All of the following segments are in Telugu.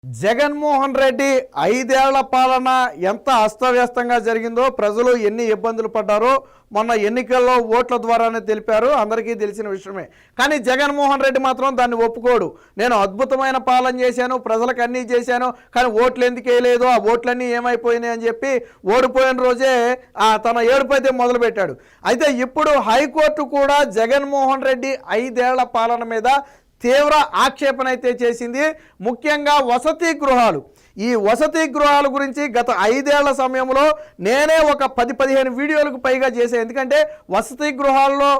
జగన్మోహన్ రెడ్డి 5 ఏళ్ల పాలన ఎంత అస్తవ్యస్తంగా జరిగిందో, ప్రజలు ఎన్ని ఇబ్బందులు పడ్డారో మొన్న ఎన్నికల్లో ఓట్ల ద్వారానే తెలిపారు. అందరికీ తెలిసిన విషయమే. కానీ జగన్మోహన్ రెడ్డి మాత్రం దాన్ని ఒప్పుకోడు. నేను అద్భుతమైన పాలన చేశాను, ప్రజలకు అన్నీ చేశాను, కానీ ఓట్లు ఎందుకు వేయలేదు, ఆ ఓట్లన్నీ ఏమైపోయినాయి అని చెప్పి ఓడిపోయిన రోజే తన ఏడుపైతే మొదలుపెట్టాడు. అయితే ఇప్పుడు హైకోర్టు కూడా జగన్మోహన్ రెడ్డి 5 ఏళ్ల పాలన మీద తీవ్ర ఆక్షేపణ అయితే చేసింది. ముఖ్యంగా వసతి గృహాలు, ఈ వసతి గృహాల గురించి గత 5 ఏళ్ల సమయంలో నేనే ఒక 10-15 వీడియోలకు పైగా చేశాను. ఎందుకంటే వసతి గృహాల్లో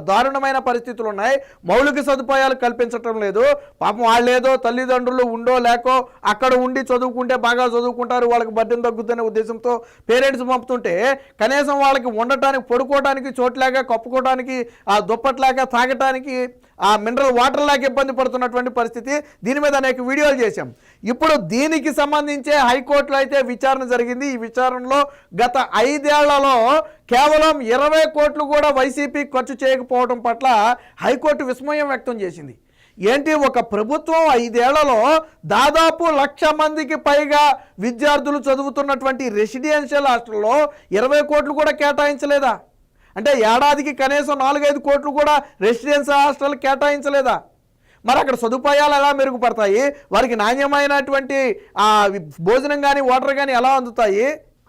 దారుణమైన పరిస్థితులు ఉన్నాయి, మౌలిక సదుపాయాలు కల్పించటం లేదు. పాపం వాళ్ళేదో తల్లిదండ్రులు ఉండో లేకో అక్కడ ఉండి చదువుకుంటే బాగా చదువుకుంటారు, వాళ్ళకి బడ్డెం తగ్గుతున్న ఉద్దేశంతో పేరెంట్స్ పంపుతుంటే కనీసం వాళ్ళకి ఉండటానికి, పడుకోవడానికి చోట్లేక, కప్పుకోవడానికి దుప్పట్లాక, తాగటానికి మినరల్ వాటర్ లాగా ఇబ్బంది పడుతున్నటువంటి పరిస్థితి. దీని మీద అనేక వీడియోలు చేశాం. ఇప్పుడు దీనికి సంబంధించే హైకోర్టులో అయితే విచారణ జరిగింది. ఈ విచారణలో గత 5 ఏళ్లలో కేవలం 20 కోట్లు కూడా వైసీపీ ఖర్చు చేయకపోవడం పట్ల హైకోర్టు విస్మయం వ్యక్తం చేసింది. ఏంటి, ఒక ప్రభుత్వం 5 ఏళ్లలో దాదాపు 1,00,000 మందికి పైగా విద్యార్థులు చదువుతున్నటువంటి రెసిడెన్షియల్ హాస్టల్లో 20 కోట్లు కూడా కేటాయించలేదా? అంటే ఏడాదికి కనీసం 4-5 కోట్లు కూడా రెసిడెన్షియల్ హాస్టల్ కేటాయించలేదా? మరి అక్కడ సదుపాయాలు ఎలా మెరుగుపడతాయి? వారికి నాణ్యమైనటువంటి భోజనం కానీ వాటర్ కానీ ఎలా అందుతాయి?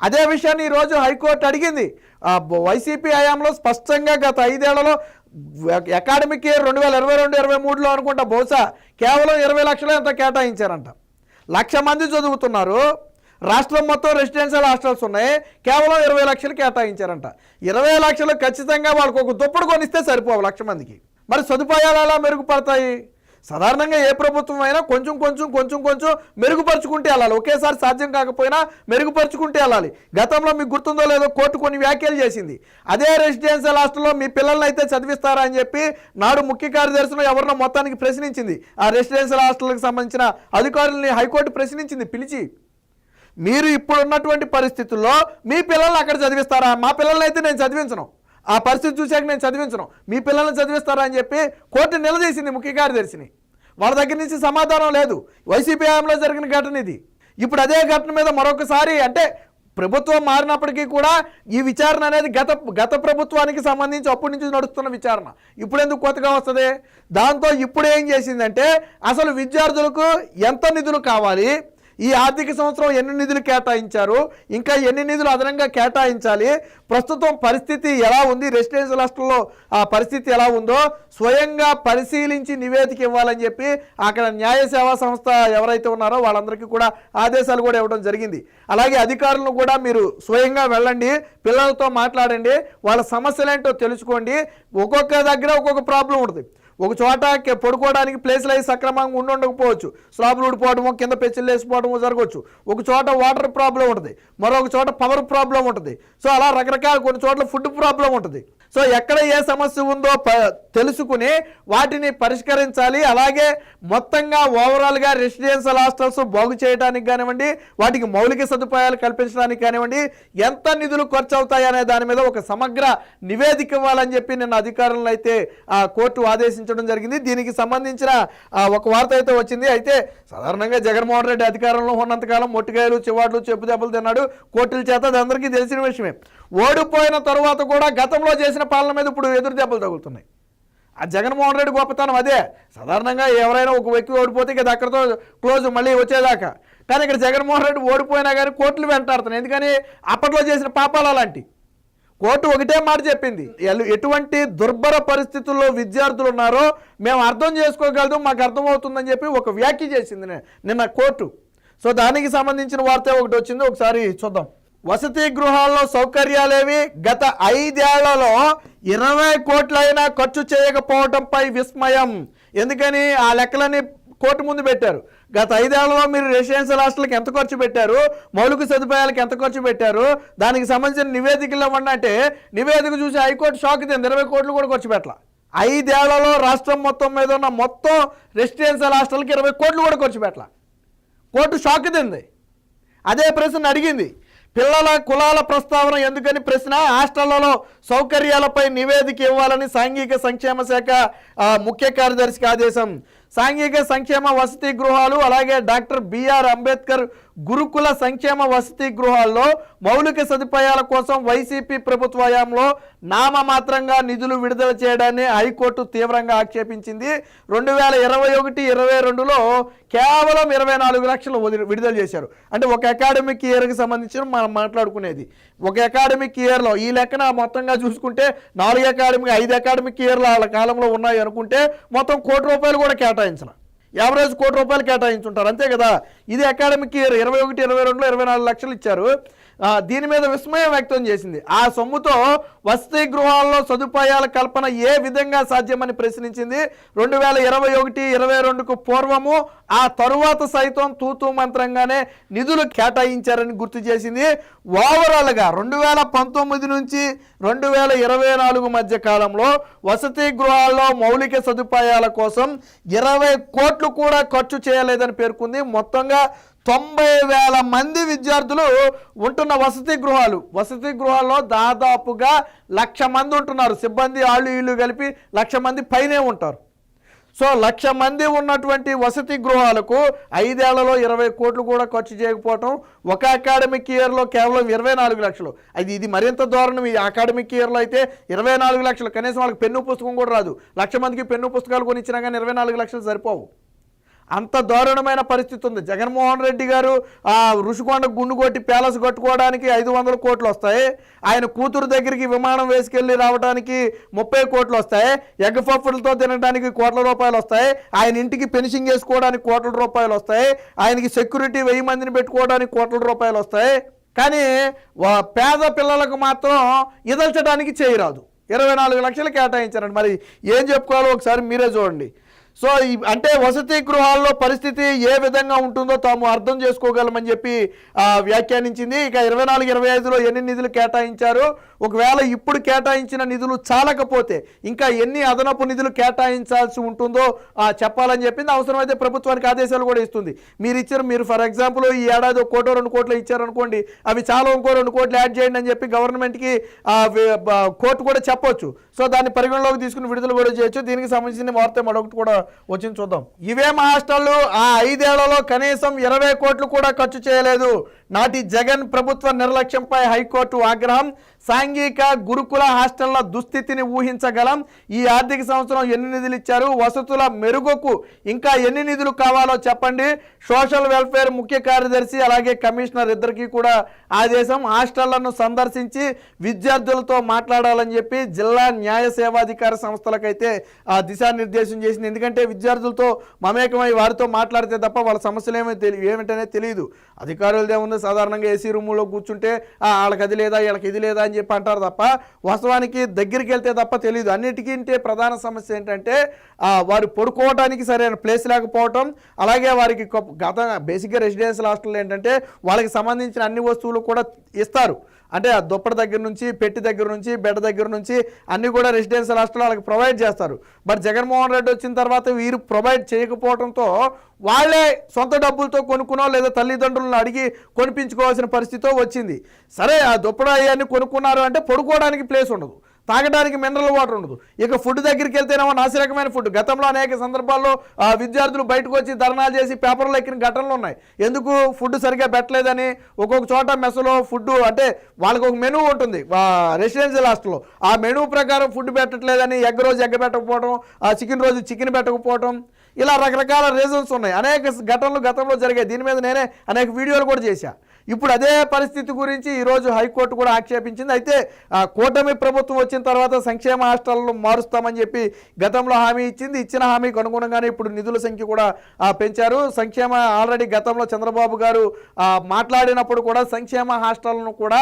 అదే విషయాన్ని ఈరోజు హైకోర్టు అడిగింది. వైసీపీ హయాంలో స్పష్టంగా గత 5 ఏళ్లలో అకాడమిక్ ఇయర్ 2022-23లో అనుకుంటా బహుశా కేవలం 20 లక్షలు ఎంత కేటాయించారంట. 1,00,000 మంది చదువుతున్నారు, రాష్ట్రం మొత్తం రెసిడెన్షియల్ హాస్టల్స్ ఉన్నాయి, కేవలం 20 లక్షలు కేటాయించారంట. 20 లక్షలు ఖచ్చితంగా వాళ్ళకు ఒక దుప్పటి కొనిస్తే సరిపోవు 1,00,000 మందికి. మరి సదుపాయాలు ఎలా మెరుగుపడతాయి? సాధారణంగా ఏ ప్రభుత్వం అయినా కొంచెం కొంచెం మెరుగుపరుచుకుంటే వెళ్ళాలి. ఒకేసారి సాధ్యం కాకపోయినా మెరుగుపరుచుకుంటే వెళ్ళాలి. గతంలో మీకు గుర్తుందో లేదో కోర్టు కొన్ని వ్యాఖ్యలు చేసింది. అదే రెసిడెన్షియల్ హాస్టల్లో మీ పిల్లల్ని అయితే చదివిస్తారా అని చెప్పి నాడు ముఖ్య కార్యదర్శిలో ఎవరినో మొత్తానికి ప్రశ్నించింది. ఆ రెసిడెన్షియల్ హాస్టల్కి సంబంధించిన అధికారులని హైకోర్టు ప్రశ్నించింది పిలిచి. మీరు ఇప్పుడున్నటువంటి పరిస్థితుల్లో మీ పిల్లల్ని అక్కడ చదివిస్తారా? మా పిల్లల్ని అయితే నేను చదివించను, ఆ పరిస్థితి చూశాక నేను చదివించను, మీ పిల్లల్ని చదివిస్తారా అని చెప్పి కోర్టు నిలదీసింది ముఖ్య కార్యదర్శిని. వాళ్ళ దగ్గర నుంచి సమాధానం లేదు. వైసీపీ హయాంలో జరిగిన ఘటన ఇది. ఇప్పుడు అదే ఘటన మీద మరొకసారి, అంటే ప్రభుత్వం మారినప్పటికీ కూడా ఈ విచారణ అనేది గత ప్రభుత్వానికి సంబంధించి అప్పటి నుంచి నడుస్తున్న విచారణ ఇప్పుడు ఎందుకు కొత్తగా వస్తుంది? దాంతో ఇప్పుడు ఏం చేసిందంటే, అసలు విద్యార్థులకు ఎంత నిధులు కావాలి, ఈ ఆర్థిక సంవత్సరం ఎన్ని నిధులు కేటాయించారు, ఇంకా ఎన్ని నిధులు అదనంగా కేటాయించాలి, ప్రస్తుతం పరిస్థితి ఎలా ఉంది, రెసిడెన్షియల్ హాస్టల్లో ఆ పరిస్థితి ఎలా ఉందో స్వయంగా పరిశీలించి నివేదిక ఇవ్వాలని చెప్పి అక్కడ న్యాయ సేవా సంస్థ ఎవరైతే ఉన్నారో వాళ్ళందరికీ కూడా ఆదేశాలు కూడా ఇవ్వడం జరిగింది. అలాగే అధికారులను కూడా మీరు స్వయంగా వెళ్ళండి, పిల్లలతో మాట్లాడండి, వాళ్ళ సమస్యలు ఏంటో తెలుసుకోండి. ఒక్కొక్క దగ్గర ఒక్కొక్క ప్రాబ్లం ఉంటుంది. ఒక చోట పడుకోవడానికి ప్లేస్లు అవి సక్రమంగా ఉండకపోవచ్చు, స్లాబ్లు ఊడిపోవడము, కింద పెచ్చులు వేసిపోవడము జరగవచ్చు. ఒక చోట వాటర్ ప్రాబ్లం ఉంటుంది, మరొక చోట పవర్ ప్రాబ్లం ఉంటుంది. సో అలా రకరకాల కొన్ని చోట్ల ఫుడ్ ప్రాబ్లం ఉంటుంది. సో ఎక్కడ ఏ సమస్య ఉందో తెలుసుకుని వాటిని పరిష్కరించాలి. అలాగే మొత్తంగా ఓవరాల్గా రెసిడెన్షియల్ హాస్టల్స్ బాగు చేయడానికి కానివ్వండి, వాటికి మౌలిక సదుపాయాలు కల్పించడానికి కానివ్వండి, ఎంత నిధులు ఖర్చు అవుతాయి అనే దాని మీద ఒక సమగ్ర నివేదిక ఇవ్వాలని చెప్పి నిన్న అధికారులను అయితే కోర్టు ఆదేశించడం జరిగింది. దీనికి సంబంధించిన ఒక వార్త అయితే వచ్చింది. అయితే సాధారణంగా జగన్మోహన్ రెడ్డి అధికారంలో ఉన్నంతకాలం మొట్టికాయలు, చివాట్లు, చెప్పు దెబ్బలు తిన్నాడు కోర్టుల చేత, అది అందరికీ తెలిసిన విషయమే. ఓడిపోయిన తర్వాత కూడా గతంలో చేసిన పాలన మీద ఇప్పుడు ఎదురు దెబ్బలు తగులుతున్నాయి. ఆ జగన్మోహన్ రెడ్డి గొప్పతనం అదే. సాధారణంగా ఎవరైనా ఒక వ్యక్తి ఓడిపోతే ఇక అక్కడితో క్లోజ్, మళ్ళీ వచ్చేదాకా. కానీ ఇక్కడ జగన్మోహన్ రెడ్డి ఓడిపోయినా కానీ కోర్టులు వెంటాడుతున్నాయి. ఎందుకని అప్పట్లో చేసిన పాపాలు అలాంటి. కోర్టు ఒకటే మాట చెప్పింది, ఎటువంటి దుర్భర పరిస్థితుల్లో విద్యార్థులు ఉన్నారో మేము అర్థం చేసుకోగలదు, మాకు అర్థమవుతుందని చెప్పి ఒక వ్యాఖ్య చేసింది నిన్న కోర్టు. సో దానికి సంబంధించిన వార్త ఒకటి వచ్చింది, ఒకసారి చూద్దాం. వసతి గృహాల్లో సౌకర్యాలేవి గత 5 ఏళ్లలో 20 కోట్లైనా ఖర్చు చేయకపోవడంపై విస్మయం. ఎందుకని ఆ లెక్కలని కోర్టు ముందు పెట్టారు. గత 5 ఏళ్లలో మీరు రెసిడెన్షియల్ హాస్టల్కి ఎంత ఖర్చు పెట్టారు, మౌలిక సదుపాయాలకు ఎంత ఖర్చు పెట్టారు, దానికి సంబంధించిన నివేదికలు ఇవ్వండి అంటే నివేదిక చూసి హైకోర్టు షాక్ తింది. 20 కోట్లు కూడా ఖర్చు పెట్టాల. 5 ఏళ్లలో రాష్ట్రం మొత్తం మీద ఉన్న మొత్తం రెసిడెన్షియల్ హాస్టల్కి 20 కోట్లు కూడా ఖర్చు పెట్టాల. కోర్టు షాక్ తింది. అదే ప్రశ్న అడిగింది. పిల్లల కులాల ప్రస్తావన ఎందుకని ప్రశ్న. హాస్టళ్లలో సౌకర్యాలపై నివేదిక ఇవ్వాలని సాంఘిక సంక్షేమ శాఖ ముఖ్య కార్యదర్శికి ఆదేశం. సాంఘిక సంక్షేమ వసతి గృహాలు అలాగే డాక్టర్ బిఆర్ అంబేద్కర్ గురుకుల సంక్షేమ వసతి గృహాల్లో మౌలిక సదుపాయాల కోసం వైసీపీ ప్రభుత్వ హయాంలో నామమాత్రంగా నిధులు విడుదల చేయడాన్ని హైకోర్టు తీవ్రంగా ఆక్షేపించింది. 2021-22లో కేవలం 24 లక్షలు విడుదల చేశారు. అంటే ఒక అకాడమిక్ ఇయర్కి సంబంధించిన మనం మాట్లాడుకునేది. ఒక అకాడమిక్ ఇయర్లో ఈ లెక్కన మొత్తంగా చూసుకుంటే 5 అకాడమిక్ ఇయర్ల వాళ్ళ కాలంలో ఉన్నాయి అనుకుంటే మొత్తం ₹1 కూడా కేటాయించాలి. యావరేజ్ ₹1 కేటాయించుంటారు, అంతే కదా. ఇది అకాడమిక్ ఇయర్ 21-22లో 24 లక్షలు ఇచ్చారు. దీని మీద విస్మయం వ్యక్తం చేసింది. ఆ సొమ్ముతో వసతి గృహాల్లో సదుపాయాల కల్పన ఏ విధంగా సాధ్యమని ప్రశ్నించింది. 2021-22కు పూర్వము ఆ తరువాత సైతం తూతూ మంత్రంగానే నిధులు కేటాయించారని గుర్తు చేసింది. ఓవరాల్గా 2019 నుంచి 2024 మధ్య కాలంలో వసతి గృహాల్లో మౌలిక సదుపాయాల కోసం 20 కోట్లు కూడా ఖర్చు చేయలేదని పేర్కొంది. మొత్తంగా 90,000 మంది విద్యార్థులు ఉంటున్న వసతి గృహాల్లో దాదాపుగా 1,00,000 మంది ఉంటున్నారు. సిబ్బంది వాళ్ళు వీళ్ళు కలిపి 1,00,000 మంది పైనే ఉంటారు. సో 1,00,000 మంది ఉన్నటువంటి వసతి గృహాలకు 5 ఏళ్లలో 20 కోట్లు కూడా ఖర్చు చేయకపోవటం, ఒక అకాడమిక్ ఇయర్లో కేవలం 24 లక్షలు. ఇది మరింత దారుణం. ఈ అకాడమిక్ ఇయర్లో అయితే 24 లక్షలు, కనీసం వాళ్ళకి పెన్ను పుస్తకం కూడా రాదు. 1,00,000 మందికి పెన్ను పుస్తకాలు కొని ఇచ్చినా కానీ 24 లక్షలు సరిపోవు. అంత దారుణమైన పరిస్థితి ఉంది. జగన్మోహన్ రెడ్డి గారు ఋషికొండ గుండు కొట్టి ప్యాలెస్ కట్టుకోవడానికి 500 కోట్లు వస్తాయి. ఆయన కూతురు దగ్గరికి విమానం వేసుకెళ్ళి రావడానికి 30 కోట్లు వస్తాయి. ఎగ్ పఫ్ఫులతో తినడానికి ₹1,00,000 వస్తాయి. ఆయన ఇంటికి ఫెన్సింగ్ వేసుకోవడానికి ₹1,00,000 వస్తాయి. ఆయనకి సెక్యూరిటీ 1000 మందిని పెట్టుకోవడానికి ₹1,00,000 వస్తాయి. కానీ పేద పిల్లలకు మాత్రం ఇదల్చడానికి చేయరాదు. 24 లక్షలు కేటాయించారండి. మరి ఏం చెప్పుకోవాలో ఒకసారి మీరే చూడండి. సో అంటే వసతి గృహాల్లో పరిస్థితి ఏ విధంగా ఉంటుందో తాము అర్థం చేసుకోగలమని చెప్పి వ్యాఖ్యానించింది. ఇక 24-25లో ఎన్ని నిధులు కేటాయించారు, ఒకవేళ ఇప్పుడు కేటాయించిన నిధులు చాలకపోతే ఇంకా ఎన్ని అదనపు నిధులు కేటాయించాల్సి ఉంటుందో చెప్పాలని చెప్పింది. అవసరమైతే ప్రభుత్వానికి ఆదేశాలు కూడా ఇస్తుంది. మీరు ఫర్ ఎగ్జాంపుల్ ఈ ఏడాది 1 కోటో 2 కోట్లు ఇచ్చారనుకోండి, అవి చాలా ఇంకో 2 కోట్లు యాడ్ చేయండి అని చెప్పి గవర్నమెంట్కి కోర్టు కూడా చెప్పొచ్చు. సో దాన్ని పరిగణలోకి తీసుకుని విడుదల కూడా చేయొచ్చు. దీనికి సంబంధించిన వార్త మరొకటి కూడా వచ్చింది, చూద్దాం. ఇవేం హాస్టళ్లు, ఆ 5 ఏళ్లలో కనీసం 20 కోట్లు కూడా ఖర్చు చేయలేదు. నాటి జగన్ ప్రభుత్వ నిర్లక్ష్యంపై హైకోర్టు ఆగ్రహం. సాంఘిక గురుకుల హాస్టళ్ల దుస్థితిని ఊహించగలం. ఈ ఆర్థిక సంవత్సరం ఎన్ని నిధులు ఇచ్చారు, వసతుల మెరుగుకు ఇంకా ఎన్ని నిధులు కావాలో చెప్పండి. సోషల్ వెల్ఫేర్ ముఖ్య కార్యదర్శి అలాగే కమిషనర్ ఇద్దరికీ కూడా ఆదేశం. హాస్టళ్లను సందర్శించి విద్యార్థులతో మాట్లాడాలని చెప్పి జిల్లా న్యాయ సేవాధికార సంస్థలకైతే దిశానిర్దేశం చేసింది. ఎందుకంటే విద్యార్థులతో మమేకమై వారితో మాట్లాడితే తప్ప వాళ్ళ సమస్యలు ఏమిటనే తెలియదు. అధికారులదే ఉంది, సాధారణంగా ఏసీ రూములో కూర్చుంటే వాళ్ళకి అది లేదా వీళ్ళకి ఇది లేదా అని చెప్పి అంటారు తప్ప వాస్తవానికి దగ్గరికి వెళ్తే తప్ప తెలియదు. అన్నిటికంటే ప్రధాన సమస్య ఏంటంటే వారు పడుకోవడానికి సరైన ప్లేస్ లేకపోవటం, అలాగే వారికి బేసిక్గా రెసిడెన్షియల్ హాస్టల్ ఏంటంటే వాళ్ళకి సంబంధించిన అన్ని వస్తువులు కూడా ఇస్తారు. అంటే ఆ దుప్పటి దగ్గర నుంచి, పెట్టి దగ్గర నుంచి, బెడ్ దగ్గర నుంచి అన్నీ కూడా రెసిడెన్షియల్ హాస్టల్ వాళ్ళకి ప్రొవైడ్ చేస్తారు. బట్ జగన్మోహన్ రెడ్డి వచ్చిన తర్వాత వీరు ప్రొవైడ్ చేయకపోవడంతో వాళ్ళే సొంత డబ్బులతో కొనుక్కునో లేదా తల్లిదండ్రులను అడిగి కొనిపించుకోవాల్సిన పరిస్థితి వచ్చింది. సరే ఆ దుప్పటి అన్నీ కొనుక్కున్నారు అంటే పడుకోవడానికి ప్లేస్ ఉండదు, తాగడానికి మినరల్ వాటర్ ఉండదు. ఇక ఫుడ్ దగ్గరికి వెళ్తేనేమో నాసిరకమైన ఫుడ్. గతంలో అనేక సందర్భాల్లో విద్యార్థులు బయటకు వచ్చి ధర్నాలు చేసి పేపర్లు ఎక్కిన ఘటనలు ఉన్నాయి. ఎందుకు ఫుడ్ సరిగ్గా పెట్టలేదని. ఒక్కొక్క చోట మెస్సులో ఫుడ్ అంటే వాళ్ళకి ఒక మెనూ ఉంటుంది రెసిడెన్షియల్ హాస్టల్లో, ఆ మెనూ ప్రకారం ఫుడ్ పెట్టట్లేదని, ఎగ్ రోజు ఎగ్ పెట్టకపోవడం, చికెన్ రోజు చికెన్ పెట్టకపోవడం, ఇలా రకరకాల రీజన్స్ ఉన్నాయి. అనేక ఘటనలు గతంలో జరిగాయి. దీని మీద నేనే అనేక వీడియోలు కూడా చేశా. ఇప్పుడు అదే పరిస్థితి గురించి ఈరోజు హైకోర్టు కూడా ఆక్షేపించింది. అయితే కూటమి ప్రభుత్వం వచ్చిన తర్వాత సంక్షేమ హాస్టళ్లను మారుస్తామని చెప్పి గతంలో హామీ ఇచ్చింది. ఇచ్చిన హామీకి అనుగుణంగానే ఇప్పుడు నిధుల సంఖ్య కూడా పెంచారు. సంక్షేమ ఆల్రెడీ గతంలో చంద్రబాబు గారు మాట్లాడినప్పుడు కూడా సంక్షేమ హాస్టళ్లను కూడా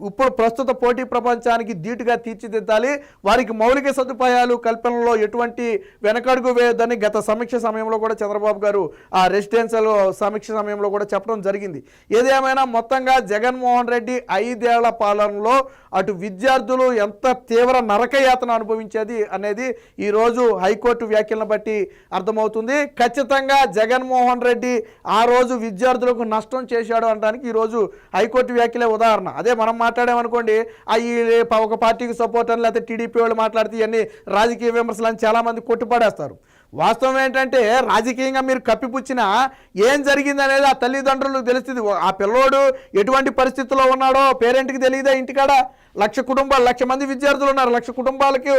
ఇప్పుడు ప్రస్తుత పోటీ ప్రపంచానికి ధీటుగా తీర్చిదిద్దాలి, వారికి మౌలిక సదుపాయాలు కల్పనలో ఎటువంటి వెనకడుగు వేయొద్దని గత సమీక్ష సమయంలో కూడా చంద్రబాబు గారు రెసిడెన్షియల్ సమీక్ష సమయంలో కూడా చెప్పడం జరిగింది. ఏదేమైనా మొత్తంగా జగన్మోహన్ రెడ్డి 5 ఏళ్ల పాలనలో అటు విద్యార్థులు ఎంత తీవ్ర నరకయాతన అనుభవించేది అనేది ఈరోజు హైకోర్టు వ్యాఖ్యలను బట్టి అర్థమవుతుంది. ఖచ్చితంగా జగన్మోహన్ రెడ్డి ఆ రోజు విద్యార్థులకు నష్టం చేశాడు అనడానికి ఈరోజు హైకోర్టు వ్యాఖ్యలే ఉదాహరణ. అదే మనం మాట్లాడామనుకోండి, ఒక పార్టీకి సపోర్ట్ అని లేకపోతే టీడీపీ వాళ్ళు మాట్లాడితే ఇవన్నీ రాజకీయ విమర్శలు అని చాలామంది కొట్టుపడేస్తారు. వాస్తవం ఏంటంటే రాజకీయంగా మీరు కప్పిపుచ్చినా ఏం జరిగింది అనేది ఆ తల్లిదండ్రులకు తెలుస్తుంది. ఆ పిల్లోడు ఎటువంటి పరిస్థితుల్లో ఉన్నాడో పేరెంట్కి తెలియదా? ఇంటికాడ 1,00,000 కుటుంబాలు, 1,00,000 మంది విద్యార్థులు ఉన్నారు, 1,00,000 కుటుంబాలకి